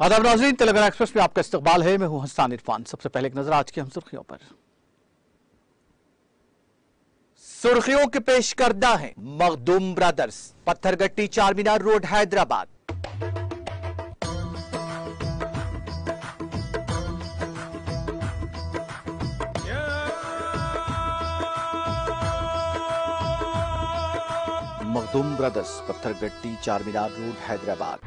आदाब नाज़रीन, तेलंगाना एक्सप्रेस में आपका इस्तकबाल है। मैं हूं हसन इरफान। सबसे पहले एक नजर आज की हम सुर्खियों पर। सुर्खियों के पेश करदा है Makhdoom brothers, Pathergatti Charminar road Hyderabad. Makhdoom brothers, Pathergatti Charminar road Hyderabad.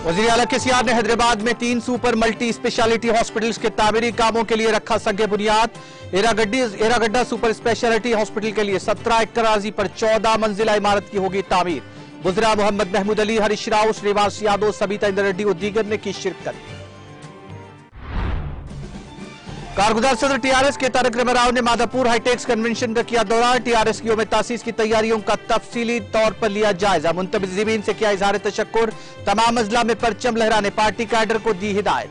वज़ीर आला केसीआर ने हैदराबाद में 3 सुपर मल्टी स्पेशलिटी हॉस्पिटल्स के तामीरी कामों के लिए रखा संग बुनियाद। एरागड्डा सुपर स्पेशलिटी हॉस्पिटल के लिए 17 एकड़ अराजी पर 14 मंजिला इमारत की होगी तामीर। वज़ीर मोहम्मद महमूद अली, हरीश राव, श्रीनिवास यादव, सबिता इंद्र रेड्डी और दीगर ने की शिरकत। कारगुजार सदर टीआरएस के तारक रामाराव ने मादापुर हाईटेक्स कन्वेंशन का किया दौरा। टीआरएस की यौम तासीस की तैयारियों का तफसीली तौर पर लिया जायजा। मुंतज़िमीन से किया इजहार तशक्कुर। तमाम अजला में परचम लहराने पार्टी कैडर को दी हिदायत।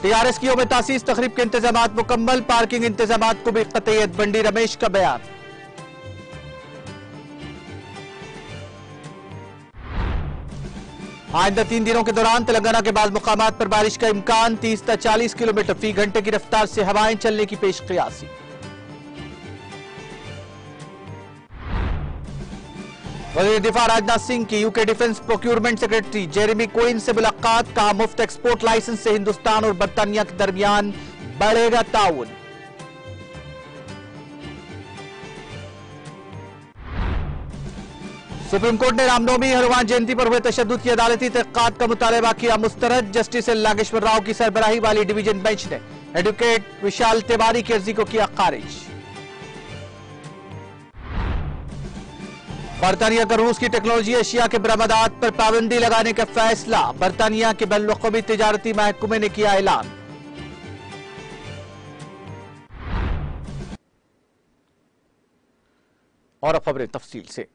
टीआरएस की यौम तासीस तकरीब के इंतजामात मुकम्मल। पार्किंग इंतजामात को भी क़तईयत। बंडी रमेश का बयान। आइंदा 3 दिनों के दौरान तेलंगाना के बाद मुकामात पर बारिश का इम्कान। 30 से 40 किलोमीटर फी घंटे की रफ्तार से हवाएं चलने की पेश क़ियासी। वज़ीर दिफा राजनाथ सिंह की UK defence procurement secretary Jeremy coin से मुलाकात। कहा मुफ्त एक्सपोर्ट लाइसेंस से हिंदुस्तान और बरतानिया के दरमियान बढ़ेगा ताउन। सुप्रीम कोर्ट ने रामनवमी हनुमान जयंती पर हुए तशद्दुद की अदालती तहक़ीक़ात का मुतालबा किया मुस्तरद। जस्टिस नागेश्वर राव की सरबराही वाली डिवीजन बेंच ने एडवोकेट विशाल तिवारी की अर्जी को किया खारिज। बरतानिया का रूस की टेक्नोलॉजी एशिया के बरामदात पर पाबंदी लगाने का फैसला। बरतानिया के बैनुल-अक़वामी तिजारती महकमे ने किया ऐलान। और अब खबरें तफसील से।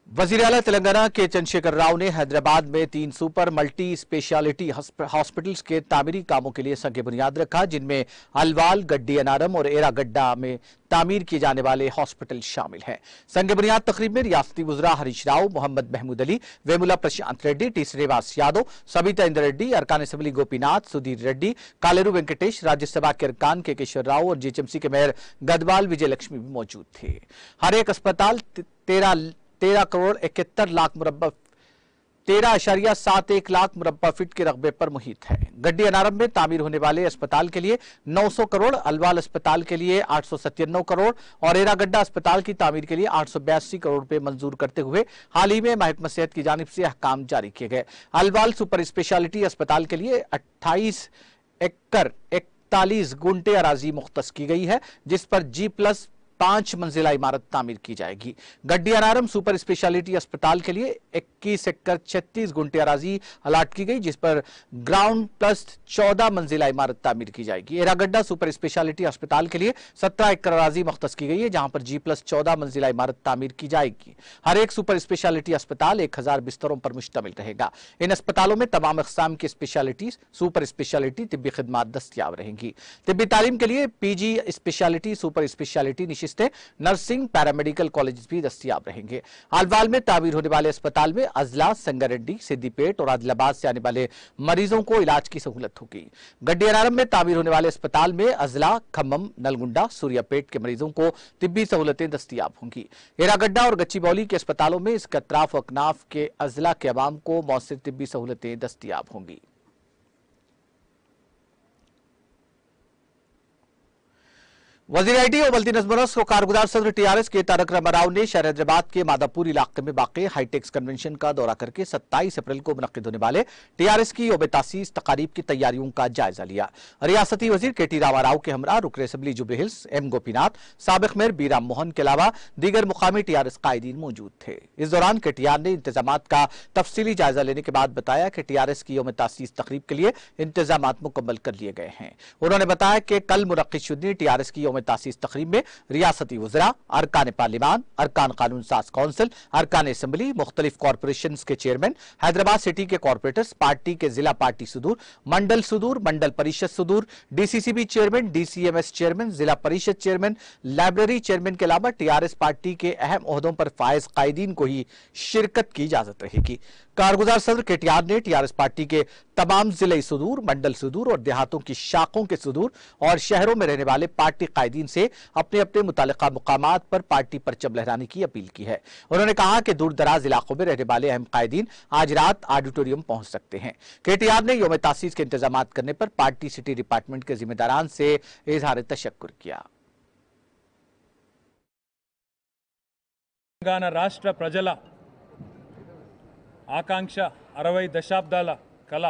वज़ीर आला तेलंगाना के चंद्रशेखर राव ने हैदराबाद में 3 सुपर मल्टी स्पेशलिटी हॉस्पिटल्स के तामीरी कामों के लिए संग बुनियाद रखा, जिनमें अलवाल, गड्डी अनारम और एरागड्डा में तामीर किए जाने वाले हॉस्पिटल शामिल हैं। संग बुनियाद तकरीब में रियासती वज़रा हरीश राव, मोहम्मद महमूद अली, वेमुला प्रशांत रेड्डी, टी श्रीनिवास यादव, सबिता इंद्र रेड्डी, अरकान असेंबली गोपीनाथ, सुधीर रेड्डी, कालेरू वेंकटेश, राज्यसभा के अरकान केशवर राव और जीएचएमसी के मेयर गदवाल विजय लक्ष्मी भी मौजूद थे। हर एक अस्पताल 13 करोड़ 71 लाख मुरब्बा 13.71 लाख मुरब्बा फीट के रकबे पर मुहित है। गड्डी अनारम में तामीर होने वाले अस्पताल के लिए 900 करोड़, अलवाल अस्पताल के लिए 897 करोड़ और एरागड्डा अस्पताल की तामीर के लिए 882 करोड़ रुपए मंजूर करते हुए हाल ही में महकमा सेहत की जानिब से अहकाम जारी किए गए। अलवाल सुपर स्पेशलिटी अस्पताल के लिए 28 एकड़ 41 गुंटे अराजी मुख्तस की गई है, जिस पर G+ 5 मंजिला इमारत तामीर की जाएगी। गड्डी अनारम सुपर स्पेशलिटी अस्पताल के लिए 21 एकड़ 36 गुंटे अराजी अलाट की गई, जिस पर ग्राउंड प्लस 14 मंजिला इमारत तामीर की जाएगी। एरागड्डा सुपर स्पेशलिटी अस्पताल के लिए 17 एकड़ अराजी मुख्तस की गई है, जहां पर G+ 14 मंजिला इमारत तामीर की जाएगी। हर एक सुपर स्पेशलिटी अस्पताल 1000 बिस्तरों पर मुश्तमिल रहेगा। इन अस्पतालों में तमाम अक़साम की स्पेशलिटी, सुपर स्पेशलिटी तिब्बी खिदमात दस्तियाब रहेंगी। तिब्बी तालीम के लिए PG स्पेशलिटी, सुपर स्पेशलिटी निशिस्तें, नर्सिंग, पैरामेडिकल कॉलेज भी दस्तियाब रहेंगे। अलवाल में तामीर होने वाले अस्पताल में अजला, संगारेड्डी, सिद्दीपेट और आदिलाबाद से आने वाले मरीजों को इलाज की सहूलत होगी। गड्डी अनारम में तामीर होने वाले अस्पताल में अजला, खम्मम, नलगुंडा, सूर्यापेट के मरीजों को तिब्बी सहूलतें दस्तियाब होंगी। एरागड्डा और गच्चीबौली के अस्पतालों में इसके अतराफ अकनाफ के अजला के अवाम को मौसर तिब्बी सहूलतें दस्तियाब होंगी। वज़ीर आईटी और मल्टीनज़मरस को कारगुजार सदर टीआरएस के तारक रामाराव ने शहर हैदराबाद के मादापुर इलाके में वाक़े हाईटेक्स कन्वेंशन का दौरा करके 27 अप्रैल को मुनक़्क़िद होने वाले टीआरएस की यौम तासीस तक़ारीब की तैयारियों का जायजा लिया। रियासती वज़ीर KT रामाराव के हमरा रुकन assembly Jubilee Hills M Gopinath, साबिक़ मेयर B राम मोहन के अलावा दीगर मुकामी टीआरएस कायदीन मौजूद थे। इस दौरान KTR ने इंतजामात का तफसीली जायजा लेने के बाद बताया कि टीआरएस की यौम तासीस तक़रीब के लिए इंतजामात मुकम्मल कर लिए गए हैं। उन्होंने बताया कि कल मुनक़्क़िद शुदनी टीआरएस की यौम तासीस तकरीब में रियासती वज़रा, अरकान पार्लिमान, अरकान कानून साज काउंसिल, अरकान असम्बली, मुख्तलिफ कॉरपोरेशन के चेयरमैन, हैदराबाद सिटी के कॉरपोरेटर्स, पार्टी के जिला पार्टी सुदूर, मंडल परिषद सुदूर, डीसीसीबी चेयरमैन, डीसीएमएस चेयरमैन, जिला परिषद चेयरमैन, लाइब्रेरी चेयरमैन के अलावा टीआरएस पार्टी के अहम ओहदों पर फायज कायदीन को ही शिरकत की इजाजत रहेगी। कारगुजार सदर केटीआर ने टीआरएस पार्टी के तमाम जिले सुदूर, मंडल सुदूर और देहातों की शाखों के सुदूर और शहरों में रहने वाले पार्टी कायदीन से अपने अपने मुतालिका मुकामात पर पार्टी परचम लहराने की अपील की है। उन्होंने कहा कि दूर दराज इलाकों में रहने वाले अहम कायदीन आज रात ऑडिटोरियम पहुंच सकते हैं। केटीआर ने यौम तासीस के इंतजाम करने पर पार्टी सिटी डिपार्टमेंट के जिम्मेदारान से इजहार तशक्कुर किया। తెలంగాణ రాష్ట్ర ప్రజల ఆకాంక్ష 60 దశాబ్దాల కళ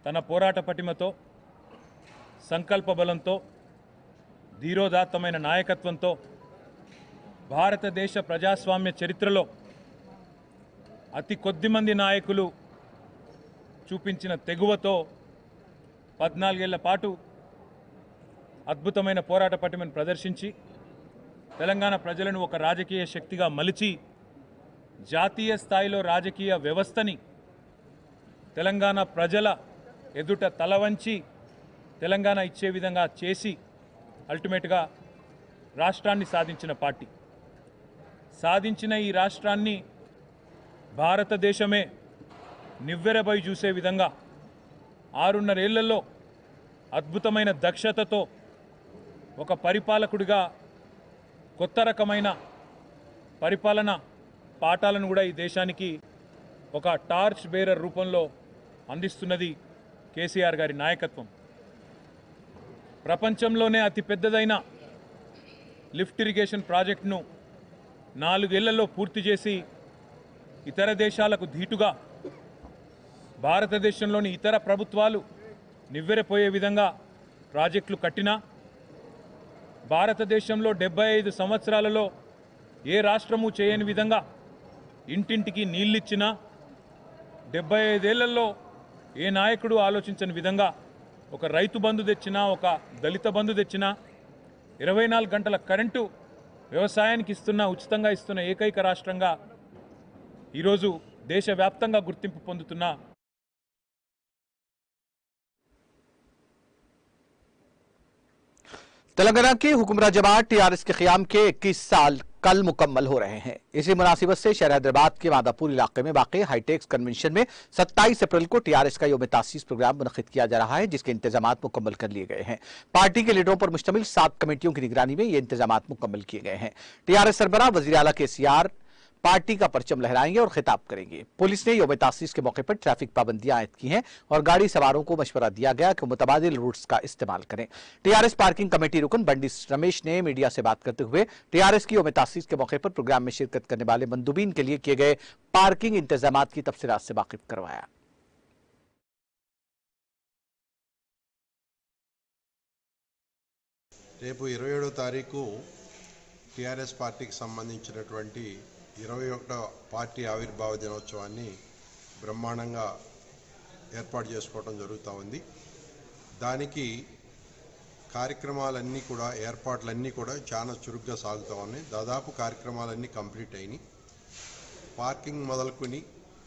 తన పోరాట పటిమతో, సంకల్ప బలంతో, ధీరోదాత్తమైన నాయకత్వంతో భారతదేశ ప్రజాస్వామ్య చరిత్రలో అతి కొద్ది మంది నాయకులు చూపించిన తెగువతో 14 ఏళ్ల పాటు అద్భుతమైన పోరాట పటిమను ప్రదర్శించి తెలంగాణ ప్రజలను ఒక రాజకీయ శక్తిగా మలిచి జాతీయ స్థాయిలో రాజకీయ వ్యవస్థని తెలంగాణ ప్రజల ఎదుట తలవంచి తెలంగాణ ఇచ్చే విధంగా చేసి అల్టిమేట్గా రాష్ట్రాన్ని సాధించిన పార్టీ. సాధించిన ఈ రాష్ట్రాన్ని భారతదేశమే నివ్వెరబోయి చూసే విధంగా 6.5 ఏళ్లలో అద్భుతమైన దక్షతతో ఒక పరిపాలకుడిగా కొత్త రకమైన పరిపాలన పాఠాలను కూడా ఈ దేశానికి ఒక టార్చ్ బేరర్ రూపంలో అందిస్తున్నది కేసీఆర్ గారి నాయకత్వం. ప్రపంచంలోనే అతి పెద్దదైన లిఫ్ట్ ఇరిగేషన్ ప్రాజెక్టును 4 ఏళ్లలో పూర్తి చేసి ఇతర దేశాలకు ధీటుగా భారతదేశంలోని ఇతర ప్రభుత్వాలు నివ్వెరపోయే విధంగా ప్రాజెక్టులు కట్టినా, భారతదేశంలో 75 సంవత్సరాలలో ఏ రాష్ట్రము చేయని విధంగా ఇంటింటికి నీళ్ళిచ్చినా, 75 ఏళ్లలో ఏ నాయకుడు ఆలోచించని విధంగా ఒక రైతు బంధు తెచ్చినా, ఒక దళిత బంధు తెచ్చినా, 24 గంటల కరెంటు వ్యవసాయానికి ఉచితంగా ఇస్తున్న ఏకైక రాష్ట్రంగా ఈరోజు దేశవ్యాప్తంగా గుర్తింపు పొందుతున్న तेलंगाना की हुक्मरान जमात टीआरएस के क़याम के 21 साल कल मुकम्मल हो रहे हैं। इसी मुनासिबत से शहर हैदराबाद के मादापुर इलाके में वाक़ हाईटेक्स कन्वेंशन में 27 अप्रैल को टीआरएस का यौम तासीस प्रोग्राम मुनक़िद किया जा रहा है, जिसके इंतजामात मुकम्मल कर लिए गए हैं। पार्टी के लीडरों पर मुश्तमिल 7 कमेटियों की निगरानी में ये इंतजामात मुकम्मल किए गए हैं। टीआरएस सरबराह वज़ीर आला केसीआर पार्टी का परचम लहराएंगे और खिताब करेंगे। पुलिस ने यौम तासीस के मौके पर ट्रैफिक पाबंदियां आयद की हैं और गाड़ी सवारों को मशवरा दिया गया कि मुतबादिल रूट्स का इस्तेमाल करें। टीआरएस पार्किंग कमेटी रुकन बंडी रमेश ने मीडिया से बात करते हुए टीआरएस की यौम तासीस के मौके पर प्रोग्राम में शिरकत करने वाले मंदूबीन के लिए किए गए पार्किंग इंतजामात की तफसीलात से वाकिफ करवाया। రేపు 27వ తారీఖు టీఆర్ఎస్ పార్టీకి సంబంధించినటువంటి 21వ పార్టీ ఆవిర్భావ దినోత్సవాన్ని బ్రహ్మాండంగా ఏర్పాటు చేసుకోవడం జరుగుతూ ఉంది. దానికి కార్యక్రమాలన్నీ కూడా ఏర్పాట్లన్నీ కూడా చాలా చురుగ్గా సాగుతూ ఉన్నాయి. దాదాపు కార్యక్రమాలన్నీ కంప్లీట్ అయినాయి. పార్కింగ్ మొదలుకొని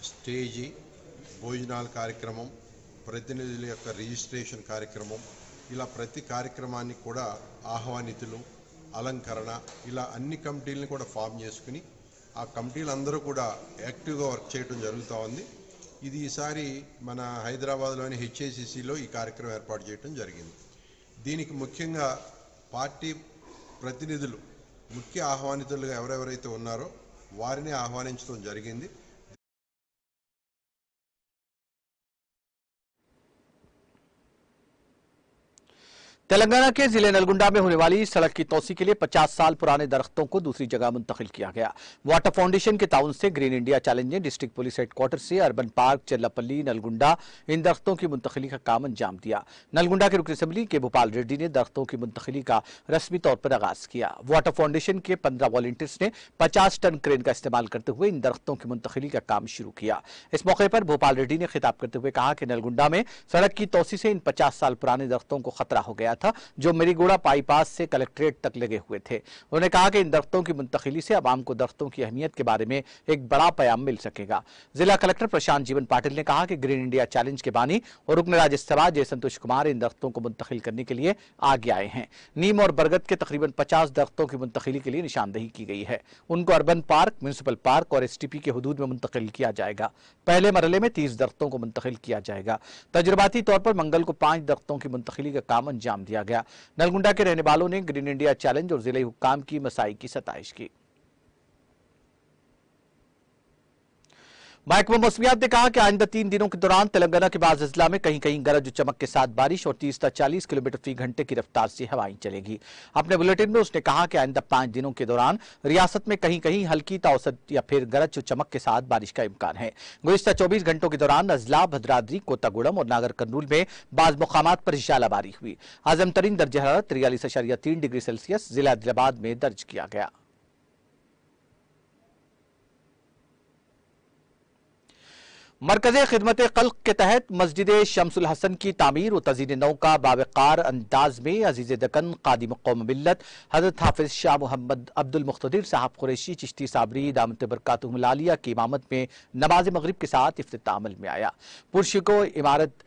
స్టేజీ, భోజనాల కార్యక్రమం, ప్రతినిధుల యొక్క రిజిస్ట్రేషన్ కార్యక్రమం, ఇలా ప్రతి కార్యక్రమాన్ని కూడా ఆహ్వానితులు, అలంకరణ, ఇలా అన్ని కమిటీలను కూడా ఫామ్ చేసుకుని ఆ కమిటీలందరూ కూడా యాక్టివ్గా వర్క్ చేయడం జరుగుతూ ఉంది. ఇది ఈసారి మన హైదరాబాద్లోని హెచ్ఏసిసిలో ఈ కార్యక్రమం ఏర్పాటు చేయడం జరిగింది. దీనికి ముఖ్యంగా పార్టీ ప్రతినిధులు, ముఖ్య ఆహ్వానితులుగా ఎవరెవరైతే ఉన్నారో వారిని ఆహ్వానించడం జరిగింది. तेलंगाना के जिले नलगुंडा में होने वाली सड़क की तोसी के लिए 50 साल पुराने दरख्तों को दूसरी जगह मुंतकिल किया गया। वाटर फाउंडेशन के ताउन से ग्रीन इंडिया चैलेंज ने डिस्ट्रिक्ट पुलिस हेडक्वार्टर से अर्बन पार्क, चेल्लापल्ली, नलगुंडा इन दरख्तों की मुंतकिली का काम अंजाम दिया। नलगुंडा के रुकन असम्बली के भोपाल रेड्डी ने दरख्तों की मुंतकिली का रस्मी तौर पर आगाज किया। वाटर फाउंडेशन के 15 वॉलंटियर्स ने 50 टन क्रेन का इस्तेमाल करते हुए इन दरख्तों की मुंतकिली का काम शुरू किया। इस मौके पर भोपाल रेड्डी ने खिताब करते हुए कहा कि नलगुंडा में सड़क की तोसी से इन 50 साल पुराने दरख्तों को खतरा हो गया था जो मेरीगोड़ा बाईपास से कलेक्ट्रेट तक लगे हुए थे। उन्होंने कहा कि इन दरख्तों की मुंतकिली से आवाम को दरख्तों की अहमियत के बारे में एक बड़ा पैगाम मिल सकेगा। जिला कलेक्टर प्रशांत जीवन पाटिल ने कहा कि ग्रीन इंडिया चैलेंज के बानी और रुकन राज्यसभा जय संतोष कुमार इन दरख्तों को मुंतकिल करने के लिए आगे आए हैं। नीम और बरगद के तकरीबन 50 दरख्तों की मुंतकिली के लिए निशानदही की गई है। उनको अर्बन पार्क, म्यूनिसिपल पार्क और एसटीपी के हुदूद में मुंतकिल किया जाएगा। पहले मरहले में 30 दरख्तों को मुंतकिल किया जाएगा। तजुर्बाती तौर पर मंगल को 5 दरख्तों की मुंतकिली का काम अंजाम दिया गया। नलगुंडा के रहने वालों ने ग्रीन इंडिया चैलेंज और जिले हुक्काम की मसाई की सताइश की। महकमा मौसमियात ने कहा कि आइंदा 3 दिनों के दौरान तेलंगाना के बाद अजला में कहीं कहीं गरज चमक के साथ बारिश और 30 से 40 किलोमीटर फी घंटे की रफ्तार से हवाएं चलेगी। अपने बुलेटिन में उसने कहा कि आइंदा 5 दिनों के दौरान रियासत में कहीं कहीं हल्की ताउसत या फिर गरज चमक के साथ बारिश का इम्कान है। गुज़िश्ता 24 घंटों के दौरान अजला, भद्राद्री, कोतागुड़म और नागर कर्नूल में बाज़ मुकामात पर झालाबारी हुई। आज़म तरीन दर्जा हरारत 43.3 डिग्री सेल्सियस जिला आदिलाबाद में दर्ज किया गया। मरकज़े खिदमत खल्क के तहत मस्जिद शम्सुल हसन की तामीर और तज़ीन नौ का बावकार अंदाज में अजीज़ दक्कन कादिम कौम मिल्लत हज़रत हाफिज शाह मोहम्मद अब्दुल मुख्तदिर साहब कुरैशी चिश्ती साबरी दामत बरकातुहुल आलिया की इमामत में नमाज मगरिब के साथ इफ्तिताह अमल में आया। पुरशिको इमारत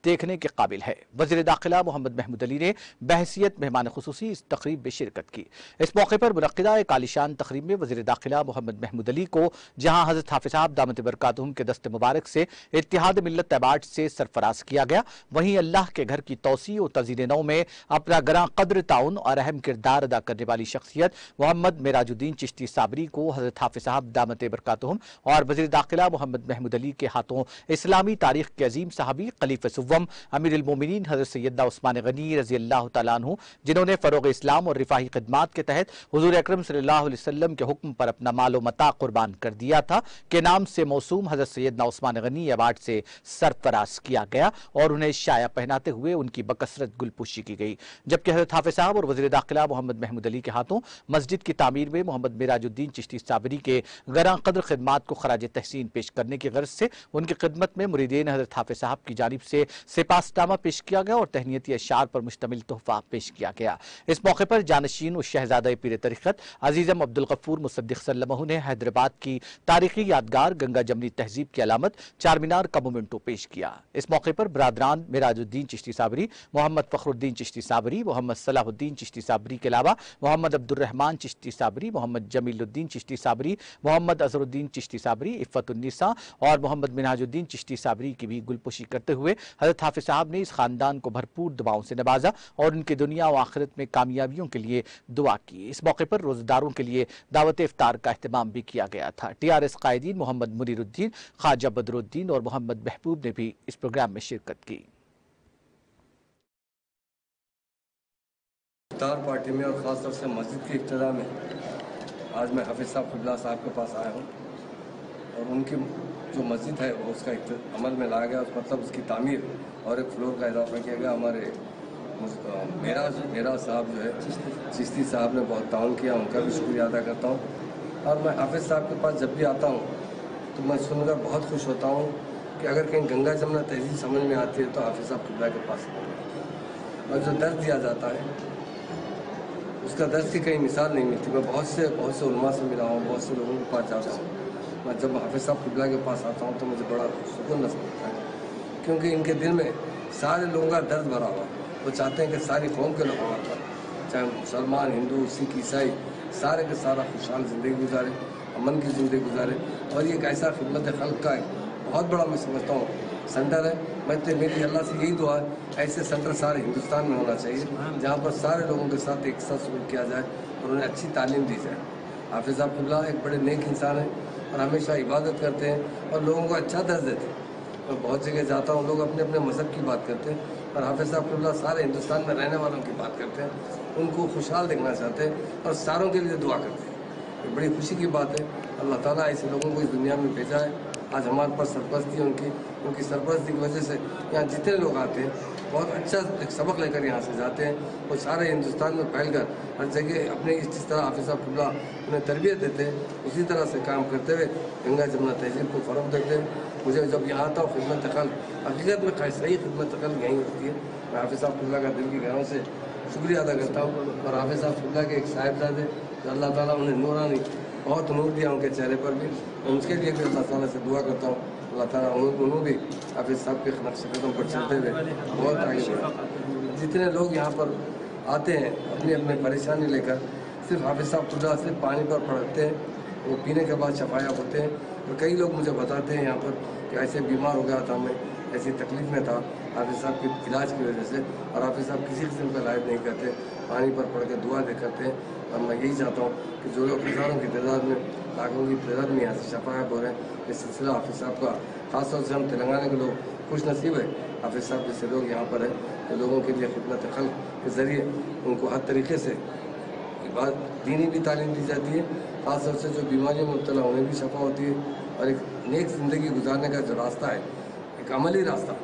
देखने के काबिल है। वज़ीर दाखिला मोहम्मद महमूद अली ने बहसियत मेहमान खुसूसी इस तकरीब में शिरकत की। इस मौके पर मुनक्किदा एक आलिशान तकरीब में वज़ीर दाखिला मोहम्मद महमूद अली को जहां हज़रत हाफिज साहब दामत बरकातुहुम के दस्त मुबारक से इत्तिहाद मिल्लत अवार्ड से सरफराज किया गया, वहीं अल्लाह के घर की तौसी और तज़ीन नौ में अपना गरां कद्र ताउन और अहम किरदार अदा करने वाली शख्सियत मोहम्मद मेराजुद्दीन चिश्ती साबरी को हज़रत हाफिज साहब दामत बरकातुहुम और वज़ीर दाखिला मोहम्मद महमूद अली के हाथों इस्लामी तारीख के अजीम सहाबी खलीफा अमीर अल मोमिनीन हज़रत सैयदना उस्मान गनी रज़ी अल्लाह तआला अन्हु, जिन्होंने फ़रोग़ इस्लाम और रिफ़ाही खिदमात के तहत हुज़ूर अकरम सल्लल्लाहु अलैहि वसल्लम के हुक्म पर अपना मालो मता कुर्बान कर दिया था, के नाम से मौसूम हज़रत सैयदना उस्मान गनी अवार्ड से सरफराज किया गया और उन्हें शाया पहनाते हुए उनकी बकसरत गुलपुशी की गई। जबकि हज़रत हाफिज साहब और वज़ीर दाखिला मोहम्मद महमूद अली के हाथों मस्जिद की तामीर में मोहम्मद मेराजुद्दीन चिश्ती साबरी के गरां कद्र खिदमात को खराज तहसीन पेश करने की गर्ज से उनकी खिदमत में मुरीदीन हज़रत हाफिज साहब की जानिब से सिपासनामा पेश किया गया और तहनीती अशार पर मुश्तमिल तोहफा पेश किया गया। इस मौके पर जानशीन और शहजादा पीर तरीक़त अजीज़म अब्दुल गफ़ूर मुसद्दिक़ सल्लल्लाहु ने हैदराबाद की तारीखी यादगार गंगा जमनी तहजीब की अलामत चार मीनार का मोमेंटो पेश किया। इस मौके पर बरादरान मेराजुद्दीन चिश्ती साबरी, मोहम्मद फ़खरुद्दीन चिश्ती साबरी, मोहम्मद सलाहुद्दीन चिश्ती साबरी के अलावा मोहम्मद अब्दुर्रहमान चिश्ती साबरी, मोहम्मद जमीलुद्दीन चिश्ती साबरी, मोहम्मद अज़रुद्दीन चिश्ती साबरी, इफ़्फ़तुन्निसा और मोहम्मद मिनहाजुद्दीन चिश्ती साबरी की भी गुलपुशी करते हुए हज़रत हाफिज साहब ने इस खानदान को भरपूर दुआओं से नवाजा और उनकी दुनिया और आखिरत में कामयाबियों के लिए दुआ की। इस मौके पर रोज़ेदारों के लिए दावत इफ्तार का अहतमाम भी किया गया था। टीआरएस कायदीन मोहम्मद मुनीरुद्दीन, ख्वाजा बदरुद्दीन और मोहम्मद महबूब ने भी इस प्रोग्राम में शिरकत की। इफ्तार पार्टी में और ख़ास तौर से मस्जिद की इब्तिदा में आज मैं हाफिज साहब क़िबला साहब के पास आया हूँ और उनकी जो मस्जिद है वो उसका अमल में लाया गया, मतलब उसकी तामीर और एक फ्लोर का इजाफा किया गया। हमारे मेरा साहब जो है चिश्ती साहब ने बहुत ताउन किया, उनका भी शुक्रिया अदा करता हूँ। और मैं हाफिज साहब के पास जब भी आता हूँ तो मैं सुनकर बहुत खुश होता हूँ कि अगर कहीं गंगा जमुना तहजीब समझ में आती है तो हाफिज साहब क़िबला के पास और जो दर्द दिया जाता है उसका दर्द की कहीं मिसाल नहीं मिलती। मैं बहुत से उलमा से मिला हूँ, बहुत से लोगों के पास जाता हूँ। मैं जब हाफिज साहब क़िबला के पास आता हूँ तो मुझे बड़ा सुकून नसीब होता है, क्योंकि इनके दिल में सारे लोगों का दर्द भरा हुआ। वो चाहते हैं कि सारी कौम के लोग हमारे पर, चाहे मुसलमान, हिंदू, सिख, ईसाई, सारे के सारा खुशहाल ज़िंदगी गुजारे, अमन की ज़िंदगी गुजारे। और ये एक ऐसा खिदमत खल्क का बहुत बड़ा मैं समझता हूँ सेंटर है। मैं तो मेरी अल्लाह से यही दुआ है ऐसे सेंटर सारे हिंदुस्तान में होना चाहिए, जहाँ पर सारे लोगों के साथ एक साथ सलूक किया जाए और उन्हें अच्छी तालीम दी जाए। हाफिज साहब क़िबला एक बड़े नेक इंसान हैं और हमेशा इबादत करते हैं और लोगों को अच्छा दर्ज देते हैं। मैं बहुत जगह जाता हूँ, लोग अपने अपने मज़हब की बात करते हैं और हाफिज साहब क़िबला सारे हिंदुस्तान में रहने वालों की बात करते हैं, उनको खुशहाल देखना चाहते हैं और सारों के लिए दुआ करते हैं। ये बड़ी खुशी की बात है। अल्लाह ताला ऐसे लोगों को इस दुनिया में भेजा है। आज हमारे पास सरपरस्ती है उनकी सरपरस्ती की वजह से यहाँ जितने लोग आते हैं बहुत अच्छा एक सबक लेकर यहाँ से जाते हैं और सारे हिंदुस्तान में फैल कर हर जगह अपने जिस तरह हाफिज साहब क़िबला उन्हें तरबियत देते हैं उसी तरह से काम करते हुए गंगा जमुना तहजीब को फ़रोग़ देते हैं। मुझे जब यहाँ आता हूँ खिदमत खल्क, हकीकत में सही खिदमत खल्क यहीं होती है। मैं हाफिज़ साहब क़िबला का दिल की गहराइयों से शुक्रिया अदा करता हूँ। और हाफिज़ साहब क़िबला के एक साहिबजादे अल्लाह ताला उन्हें नूरानी बहुत नूर दिया उनके चेहरे पर भी, उनके लिए भी अल्लाह ताला से दुआ करता हूँ अल्लाह ताला उन्होंने भी हाफिज़ साहब के नक्श कदम पर चलते हुए बहुत आगे बढ़ा। जितने लोग यहाँ पर आते हैं अपनी अपनी परेशानी लेकर, सिर्फ हाफिज़ साहब क़िबला सिर्फ पानी पर पढ़ते हैं, वो पीने के बाद शफाया होते हैं। और कई लोग मुझे बताते हैं यहाँ पर कि ऐसे बीमार हो गया था, मैं ऐसी तकलीफ में था हाफिज़ साहब के इलाज की वजह से, और हाफिज़ साहब किसी किस्म का इलाज नहीं करते, पानी पर पढ़ के दुआ दे करते हैं। और मैं यही चाहता हूँ कि जो लोग हज़ारों की तादाद में, लाखों की तादाद में यहाँ से शफाया हो रहे हैं, ये सिलसिला हाफिज़ साहब का ख़ासतौर से हम तेलंगाना के लोग खुश नसीब है हाफिज़ साहब जैसे लोग यहाँ पर है, तो लोगों के लिए खिदमत खल्क़ के ज़रिए उनको हर तरीके से बात दीनी भी तालीम दी जाती है, ख़ासतौर से जो बीमारियों में मुब्तला उन्हें भी शफा होती है। और एक नेक ज़िंदगी गुजारने का जो रास्ता है, एक अमली रास्ता,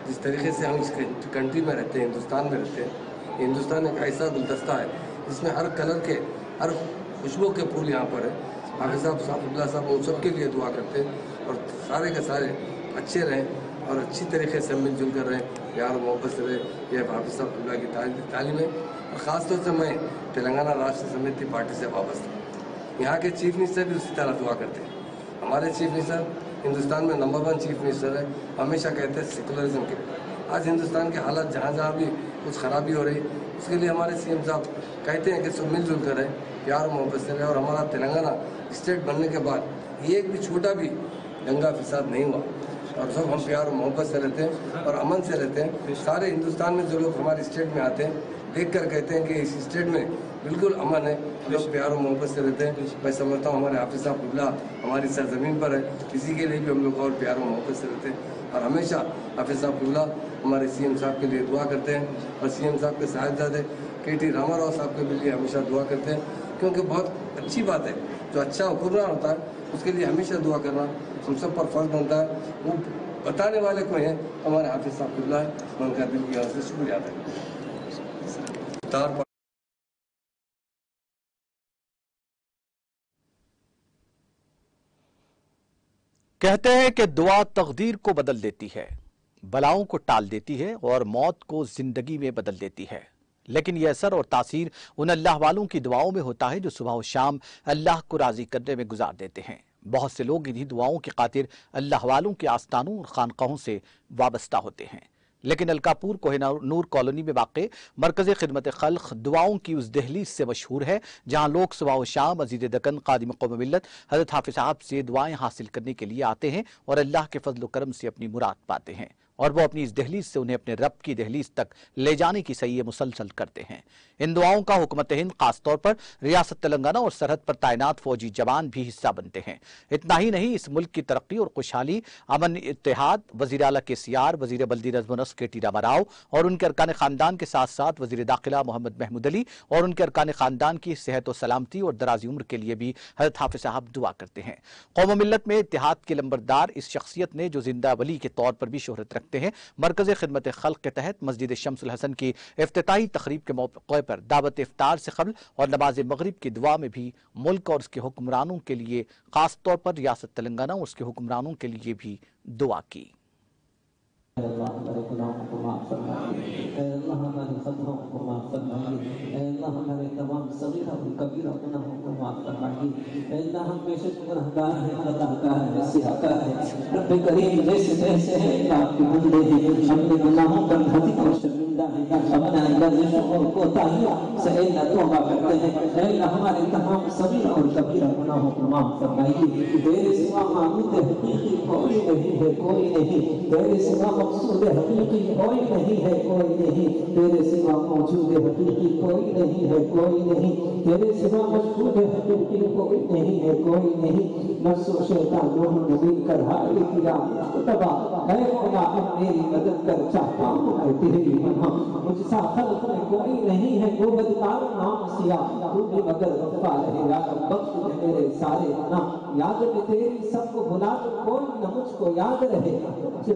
जिस तरीके से हम इस कंट्री में रहते हैं, हिंदुस्तान में रहते हैं, हिंदुस्तान एक ऐसा गुलदस्ता है जिसमें हर कलर के, हर खुशबू के फूल यहाँ पर है। हाफिज़ साहब क़िबला साहब उन सब के लिए दुआ करते हैं और सारे के सारे अच्छे रहें और अच्छी तरीके से मिलजुल कर रहें, प्यार मोहब्बत से रहे। यह हाफिज़ साहब क़िबला की तालीम है। और ख़ासतौर से मैं तेलंगाना राष्ट्र समिति पार्टी से वाबस्ता हूँ। यहाँ के चीफ मिनिस्टर भी उसी तरह दुआ करते हैं। हमारे चीफ मिनिस्टर हिंदुस्तान में नंबर 1 चीफ मिनिस्टर है, हमेशा कहते हैं सेकुलरिज्म के। आज हिंदुस्तान के हालात जहाँ जहाँ भी कुछ ख़राबी हो रही, उसके लिए हमारे सीएम साहब कहते हैं कि सब मिलजुल कर रहे, प्यार मोहब्बत से रहे। और हमारा तेलंगाना स्टेट बनने के बाद एक भी छोटा भी दंगा फसाद नहीं हुआ, और सब हम प्यार और मोहब्बत से रहते हैं और अमन से रहते हैं। सारे हिंदुस्तान में जो लोग हमारे स्टेट में आते हैं देख कर कहते हैं कि इस स्टेट में बिल्कुल अमन है, लोग प्यार और मोहब्बत से रहते हैं। मैं समझता हूँ हमारे हाफिज़ साहब क़िबला हमारी सरज़मीन पर है, इसी के लिए भी हम लोग और प्यार और मोहब्बत से रहते हैं। और हमेशा हाफिज़ साहब क़िबला हमारे सीएम साहब के लिए दुआ करते हैं, और सीएम साहब के साहिबजादे KT रामाराव साहब के लिए हमेशा दुआ करते हैं, क्योंकि बहुत अच्छी बात है, जो अच्छा हुक्मरान होता है उसके लिए हमेशा दुआ करना हम सब पर फ़र्ज़ बनता है। वो बताने वाले कोई हैं, हमारे हाफिज़ साहब क़िबला है, मैं उनका दिल की गहराई से शुक्रिया अदा करता हूँ। कहते हैं कि दुआ तकदीर को बदल देती है, बलाओं को टाल देती है और मौत को जिंदगी में बदल देती है। लेकिन यह असर और तासीर उन अल्लाह वालों की दुआओं में होता है जो सुबह और शाम अल्लाह को राजी करने में गुजार देते हैं। बहुत से लोग इन्हीं दुआओं की खातिर अल्लाह वालों के आस्थानों और खानकाहों से वाबस्ता होते हैं। लेकिन अलकापुर कोहिनूर कॉलोनी में वाक़े मरकज़ खिदमत खल्क़ दुआओं की उस दहलीज से मशहूर है जहाँ लोग सुबह व शाम अज़ीज़ दकन क़ादिम क़ौम मिल्लत हज़रत हाफ़िज़ साहब से दुआएं हासिल करने के लिए आते हैं और अल्लाह के फज़ल व करम से अपनी मुराद पाते हैं, और वो अपनी इस दहलीज से उन्हें अपने रब की दहलीज तक ले जाने की सही मुसलसल करते हैं। इन दुआओं का हुकूमत हिंद खासतौर पर रियासत तेलंगाना और सरहद पर तैनात फौजी जवान भी हिस्सा बनते हैं। इतना ही नहीं, इस मुल्क की तरक्की और खुशहाली, अमन, इत्तेहाद वज़ीर आला KCR, वज़ीर बल्दी नज़्म व नस्क़ KT रामाराव और उनके अरकान ख़ानदान के साथ साथ वज़ीर दाखिला मोहम्मद महमूद अली और उनके अरकान ख़ानदान की सेहत व सलामती और दराज़ी उम्र के लिए भी हज़रत हाफ़िज़ साहब दुआ करते हैं। कौम मिल्लत में इत्तेहाद के लंबरदार इस शख्सियत ने जो जिंदा वली के तौर पर भी शोहरत रखते हैं, मरकज़ खिदमत खल्क़ के तहत मस्जिद शम्सुल हसन की इफ्तिताही तक़रीब के मौके पर दावत इफ्तार से क़ब्ल और नमाज मग़रिब की दुआ में भी मुल्क और उसके हुक्मरानों के लिए, ख़ास तौर पर रियासत तेलंगाना और उसके हुक्मरानों के लिए भी दुआ की। अल्लाह हमारे गुनाहों को माफ़ फरमाइए, अल्लाह हमारे ख़ताओं को माफ़ फरमाइए, अल्लाह हमारे तमाम सगीरा और कबीरा गुनाहों को माफ़ फरमाइए। अल्लाह हम बेशक गुनहगार हैं, खताकार हैं, सियाकार हैं, रब करीम जैसे तैसे हैं, आपके बंदे हैं, अपने गुनाहों पर घटित और शर्मिंदा हैं, अपना लर्ज़िशों और कोताहियों से अल्लाह तौबा करते हैं। अल्लाह हमारे तमाम सगीरा और कबीरा गुनाहों को माफ़ फरमाइए। तेरे सिवा माबूद हकीकी कोई नहीं है, कोई नहीं, तेरे सिवा मक़सूद हकीकी कोई नहीं है, कोई नहीं, तेरे सिवा मौजूद हकीकी कोई नहीं है, कोई नहीं, तेरे सिवा मशहूद हकीकी कोई नहीं है, कोई नहीं। नफ्स और शैतान दोनों ने मिलकर हाय किया तबा, है मौला अब मेरी मदद कर, चाहता हूँ मैं तेरी पनाह, मुझसा खल्क़ में कोई नहीं है, वो बदकार नाम सिया, तू भी मगर वफ़ा रहे, या रब बख्श दे मेरे सारे गुनाह, याद में तेरी सबको भुला दो, कोई न मुझको याद रहे, तुझ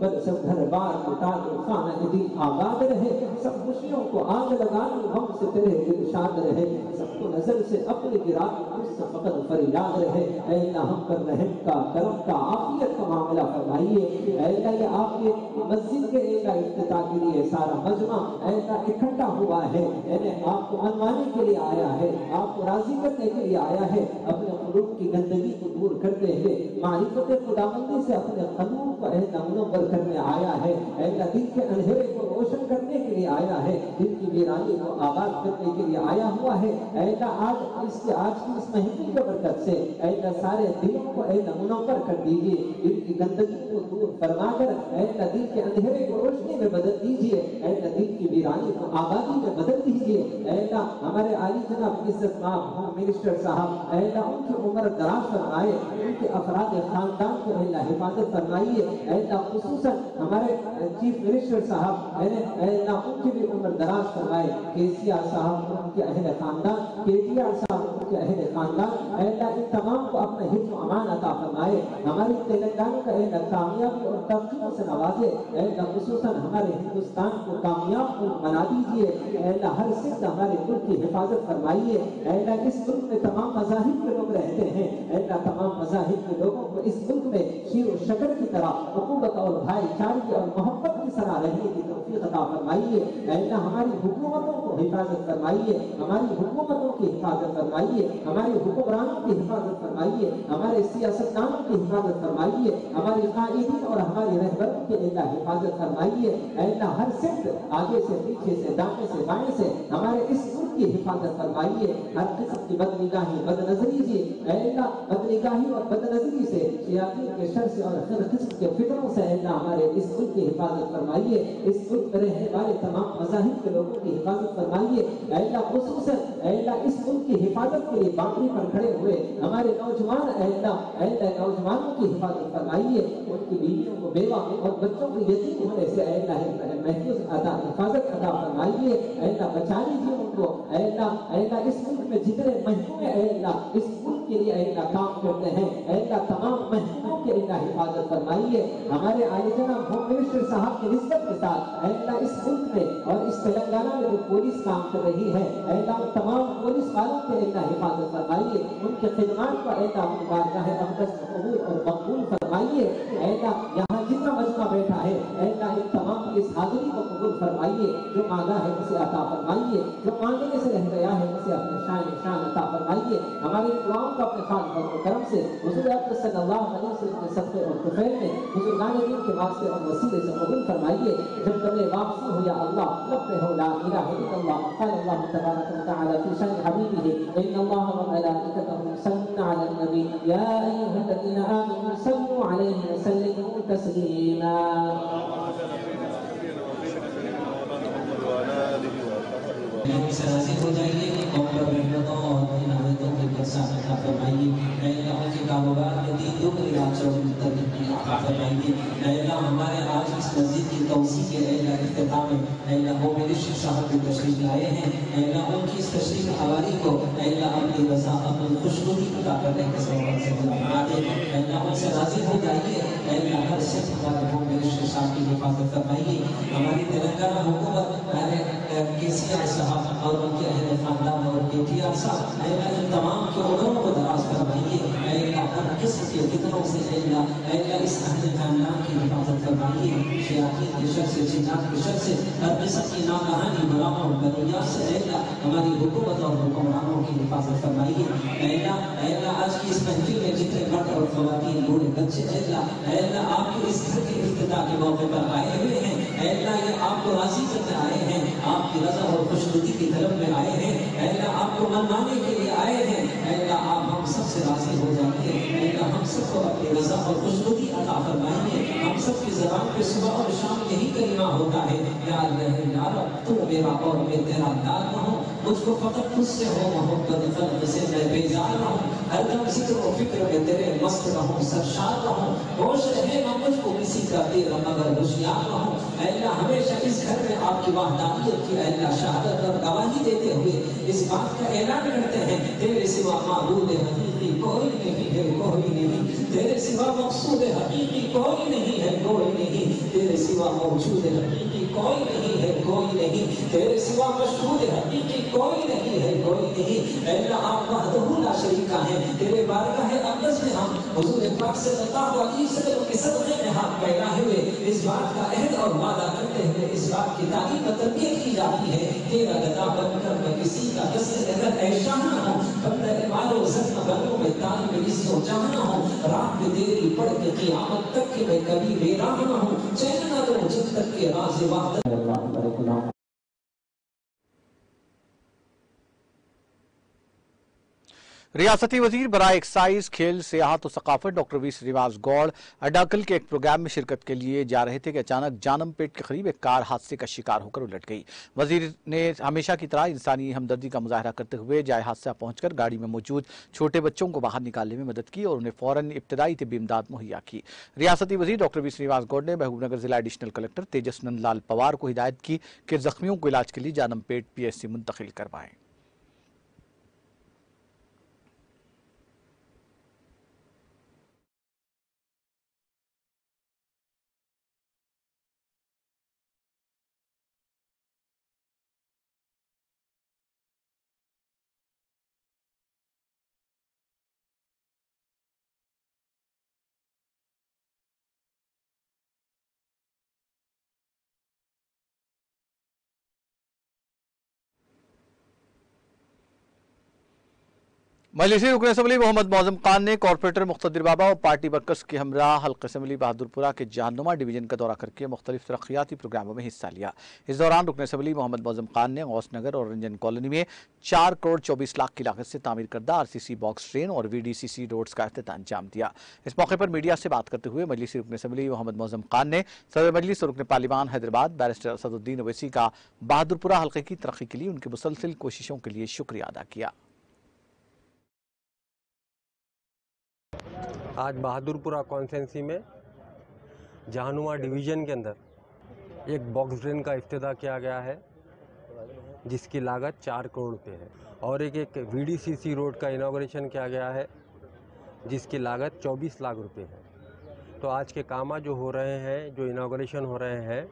पर सब घर बार उठा दो, खाना दिल आबाद रहे, सब खुशियों को आग लगा दो, हमसे तेरे इरशाद रहे, सबको नजर से अपने गिरा मुझसे फकत फरियाद रहे। ऐ अल्लाह हम पर रहम का, करम का, आफियत का मामला फरमाइए। ऐ अल्लाह ये आपके मस्जिद के इफ्तिताह के लिए सारा मजमा ऐ अल्लाह इकट्ठा हुआ है, यानी आपको मनवाने के लिए आया है, आपको राजी करने के लिए आया है। अपने कुलूब की गंदगी को दूर करते हुए मारिफत खुदाबंदी से अपने कलूब को मुनव्वर करने आया है। ऐ अल्लाह दिल के अंधेरे को रोशन करने के लिए आया है, दिल की वीरानी को आबाद करने के लिए आया हुआ है। ऐ अल्लाह आज की इस महफिल की बरकत से ऐ अल्लाह सारे दिलों को ऐ अल्लाह मुनव्वर कर दीजिए, दिल की गंदगी को दूर फरमाकर ऐ अल्लाह दिल के अंधेरे को रोशनी में बदल दीजिए। ऐ अल्लाह दिल की वीरानी को आबादी में बदल दीजिए। ऐ अल्लाह हमारे आली जनाब इज्जत माफ होम मिनिस्टर साहब ऐ अल्लाह उनकी उम्र दराज फरमाए, उनके अफराद खानदान को ऐ अल्लाह हिफाजत फरमाइए। ऐ अल्लाह खुसूसन हमारे चीफ मिनिस्टर साहब ऐ अल्लाह उनकी भी उम्र दराज फरमाए, केसीआर साहब उनके अहले खानदान, केटीआर साहब उनके अहले खानदान, ऐ अल्लाह इन तमाम को अपना हिफ्ज़ व अमान अता फरमाए। हमारी तेलंगाना का ऐ अल्लाह कामयाबी और तरक्की से नवाजे। ऐ अल्लाह खुसूसन हमारे हिंदुस्तान को कामयाब मुल्क बना दीजिए। ऐ अल्लाह हर सिद्ध हमारे मुल्क की हिफाजत फरमाइए। ऐ अल्लाह इस मुल्क में तमाम मज़ाहिब के लोग रहते हैं, ऐ अल्लाह तमाम मज़ाहिब के लोगों को इस मुल्क में शीर और शकर की तरह उक़ूबत और भाईचारे और मोहब्बत की तरह रहने की तौफीक अता फरमाइए। ऐ अल्लाह हमारी हुकूमतों को हिफाजत फरमाइए, हमारी हुकूमतों की हिफाजत फरमाइए, हमारे हुक्मरानों की हिफाजत फरमाइए, हमारे सियासतदानों की हिफाजत फरमाइए, हमारे कायदीन और हमारे रहबरों की अल्लाह हिफाजत फरमाइए। ऐ अल्लाह हर सिद्ध आगे से पीछे से दाएं से बाएं से हमारे इस मुल्क की हिफाजत फरमाइए। हर किस्म की बदनिगाही बदनजरी से ऐ अल्लाह बदनिगाही और बदनजरी से शयातीन के शर से और हर किस्म के फितरों से अल्लाह हमारे इस मुल्क की हिफाजत फरमाइए। इस मुल्क में रहने वाले तमाम मज़ाहिब के लोगों की हिफाजत फरमाइए। ऐ अल्लाह खुसूसन ऐ अल्लाह इस मुल्क की हिफाजत के लिए बाउंड्री पर खड़े हुए हमारे नौजवान ऐ अल्लाह नौजवानों की हिफाजत फरमाइए। उनकी बीवियों को, बेवा और बच्चों को यतीम होने से ऐ अल्लाह महफूज अता हिफाजत अता फरमाइए। ऐ अल्लाह बचा लीजिए उनको। ऐ अल्लाह इस मुल्क में जितने महकूम ऐ अल्लाह इस मुल्क के लिए ऐ अल्लाह काम करते हैं, ऐ अल्लाह तमाम महकूमों की अल्लाह हिफाजत फरमाइए। हमारे आली जनाब होम मिनिस्टर साहब की निस्बत के साथ ऐ अल्लाह इस मुल्क में और इस तेलंगाना में जो पुलिस काम कर रही है ऐ अल्लाह तमाम पुलिस वालों की अल्लाह हिफाजत फरमाइए। उनके खिदमात को ऐ अल्लाह अपनी बारगाह अक़दस में कबूल और मक़बूल फरमाइए। ऐ अल्लाह यहाँ जितना मजमा बैठा है ऐ अल्लाह इन तमाम की इस हाज़िरी को कबूल फरमाइए। जो मांगा है उसे अता फरमाइए, जो मांगने से रह गया है उसे अपने शान अता फरमाइए। हमारी दुआओं को अपने खान और करम से हुज़ूर अक़दस सल्लल्लाहु अलैहि वसल्लम के सदक़े और तुफ़ैल में बुज़ुर्गान दीन के वास्ते और वसीले से कबूल फरमाइए। जब कभी वापसी हो या अल्लाह लब्बे हो ला इलाहा इल्लल्लाह क़ाल अल्लाह तबारक व तआला फी शान हबीबिही इन्नल्लाह व मलाइकतहु युसल्लूना अलन नबी या अय्युहल्लज़ीना आमनू सल्लू अलैहि व सल्लिमू तस्लीमा। से हासिल हो जाइए कि कौम पर रहमतों और इनामतों की बरसात अता फरमाइए। ऐ अल्लाह उनके कारोबार में दीन दुगनी रात चौगुनी तरक्की अता फरमाइए। ऐ अल्लाह हमारे आज इस मस्जिद की तौसीह के ऐ अल्लाह इफ्तिताह में ऐ अल्लाह होम मिनिस्टर साहब की तशरीफ लाए हैं। ऐ अल्लाह उनकी इस तशरीफ आवारी को ऐ अल्लाह अपनी रज़ा अपनी खुशनुदी अता करने के सबब से बना दे। ऐ अल्लाह उनसे राज़ी हो जाइए। ऐ अल्लाह हर सिर्फ हमारे होम मिनिस्टर साहब की हिफाजत फरमाइए। हमारी तेलंगाना हुकूमत केसीआर साहब और उनके अहले खानदान और केटीआर साहब ऐ अल्लाह इन तमाम के उम्रों को दराज फरमाइए। ऐ अल्लाह हर किस्म के फितरों से ऐ अल्लाह इस अहले खानदान की हिफाजत फरमाइए। शयातीन के शर से, जिन्नात के शर से, हर किस्म की नाकहानी बलाओं बलियात से ऐ अल्लाह हमारी हुकूमत और हुक्मरानों की हिफाजत फरमाइए। ऐ अल्लाह आज की इस महफिल में जितने मर्द और ख़वातीन, बूढ़े बच्चे ऐ अल्लाह आपके इस घर के इफ्तिताह के मौके पर आए हुए हैं। ऐ अल्लाह ये आपको राज़ी करने आए हैं, आपकी रज़ा और खुशनुदी की तरफ में आए हैं। ऐ अल्लाह आपको मनवाने के लिए आए हैं। ऐ अल्लाह आप हम सब से राज़ी हो जाइए। ऐ अल्लाह हम सबको अपनी रज़ा और खुशनुदी अता फरमाइए। हम सब की ज़बान पे सुबह और शाम यही कलिमा होता है, या रब तू मेरा और मैं तेरा यार न हो, मुझको फ़कत तुझसे हो मोहब्बत, क़ल्ब से मैं बेजार न हूँ, हरदम ज़िक्र और फ़िक्र में तेरे मस्त रहूँ, सरशार रहूँ, होश रहे न मुझको किसी का तेरा मगर होशियार रहूँ। ऐ अल्लाह हमेशा इस घर में आपकी वहदानियत की ऐ अल्लाह शहादत और गवाही देते हुए इस बात का ऐलान करते हैं, तेरे सिवा माबूद हकीकी कोई नहीं है, कोई नहीं, तेरे सिवा मक़सूद हकीकी कोई नहीं है, कोई नहीं, तेरे सिवा मौजूद हकीकी कोई नहीं है, कोई नहीं, तेरे सिवा मशहूर हकीकी कोई नहीं है, कोई नहीं। अल्लाह आप वहदहू ला शरीका है, तेरे बारगाह अक़दस में हम हुजूर पाक सल्लल्लाहु अलैहि वसल्लम के सदक़े में हाथ फैलाए हुए इस बात का अहद और वादा करते हुए इस बात की तारीफ व तनकीद की जाती है, तेरा गदा बनकर मैं किसी का दस्त अगर ऐसा न हो, बंदे मारो जख्म बनूं मैं तान में इसको चाहना हो, रात में तेरी पढ़ के क़यामत तक कि मैं कभी बेराम न हूँ, चैन न दूं जब तक के राज़ वाहदत। रियासती वजीर बराए एक्साइज, खेल, सियाहत और सकाफत डॉक्टर वी श्रीनिवास गौड़ अडाकल के एक प्रोग्राम में शिरकत के लिए जा रहे थे कि अचानक जानमपेट के करीब एक कार हादसे का शिकार होकर उलट गई। वजीर ने हमेशा की तरह इंसानी हमदर्दी का मुजाहरा करते हुए जाए हादसा पहुंचकर गाड़ी में मौजूद छोटे बच्चों को बाहर निकालने में मदद की और उन्हें फौरन इब्तदाई तिब्बी इमदाद मुहैया की। रियासती वजीर डॉक्टर वी श्रीनिवास गौड़ ने महबूबनगर जिला एडिशनल कलेक्टर तेजस नंद लाल पवार को हिदायत की कि जख्मियों को इलाज के लिए जानमपेट PSC मुंतकिल करवाएं। मजलिसी रुकन असम्बली मोहम्मद मौजम खान ने कॉरपोरेटर मुख्तदिर बाबा और पार्टी वर्कर्स के हमरा हल्का असम्बली बहादुरपुरा के जहानुमा डिवीजन का दौरा करके मुख्तलिफ तरक्याती प्रोग्रामों में हिस्सा लिया। इस दौरान रुकन असम्बली मोहम्मद मौजम खान ने गौस नगर और रंजन कॉलोनी में 4 करोड़ 24 लाख की लागत से तामीर करदा RCC बॉक्स ट्रेन और VDCC रोड्स का अख्तिताम किया। इस मौके पर मीडिया से बात करते हुए मजलिसी रुकन असम्बली मोहम्मद मौजम खान ने सदर मजलिस और रुकन पार्लिमान हैदराबाद बैरिस्टर असदुद्दीन ओवैसी का बहादुरपुरा हल्के की तरक्की के लिए उनकी मुसलसल कोशिशों के लिए शुक्रिया अदा किया। आज बहादुरपुरा कॉन्स्टिट्यूंसी में जहानुमा डिवीज़न के अंदर एक बॉक्स ड्रेन का इफ्तिताह किया गया है जिसकी लागत 4 करोड़ रुपए है और एक VDCC रोड का इनॉग्रेशन किया गया है जिसकी लागत 24 लाख रुपए है। तो आज के काम जो हो रहे हैं, जो इनॉग्रेशन हो रहे हैं,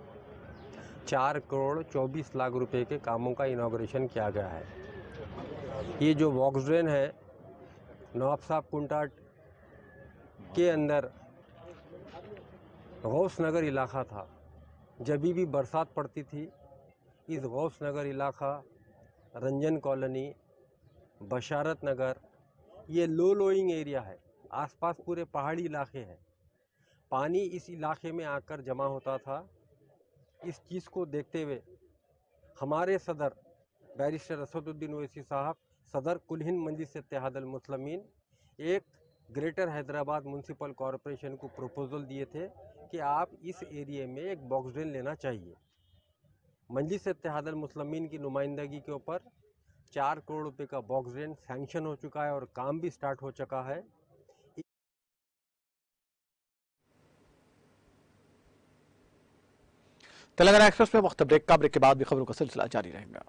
4 करोड़ 24 लाख रुपए के कामों का इनॉग्रेशन किया गया है। ये जो बॉक्स ड्रेन है नवाब साहब कुंटा के अंदर गौस नगर इलाका था, जब भी बरसात पड़ती थी इस गौस नगर इलाका, रंजन कॉलोनी, बशारत नगर, ये लो लोइंग एरिया है, आसपास पूरे पहाड़ी इलाके हैं, पानी इस इलाके में आकर जमा होता था। इस चीज़ को देखते हुए हमारे सदर बैरिस्टर असदुद्दीन ओवैसी साहब, सदर कुल हिंद मजलिस इत्तेहाद अल मुस्लिमीन, एक ग्रेटर हैदराबाद म्यूनसिपल कॉरपोरेशन को प्रपोजल दिए थे कि आप इस एरिया में एक बॉक्स ड्रेन लेना चाहिए। मजलिस इत्तेहाद अल मुस्लिमीन की नुमाइंदगी के ऊपर 4 करोड़ रुपए का बॉक्स ड्रेन सैंक्शन हो चुका है और काम भी स्टार्ट हो चुका है। तेलंगाना एक्सप्रेस में वक्त ब्रेक के बाद भी खबरों का सिलसिला जारी रहेगा।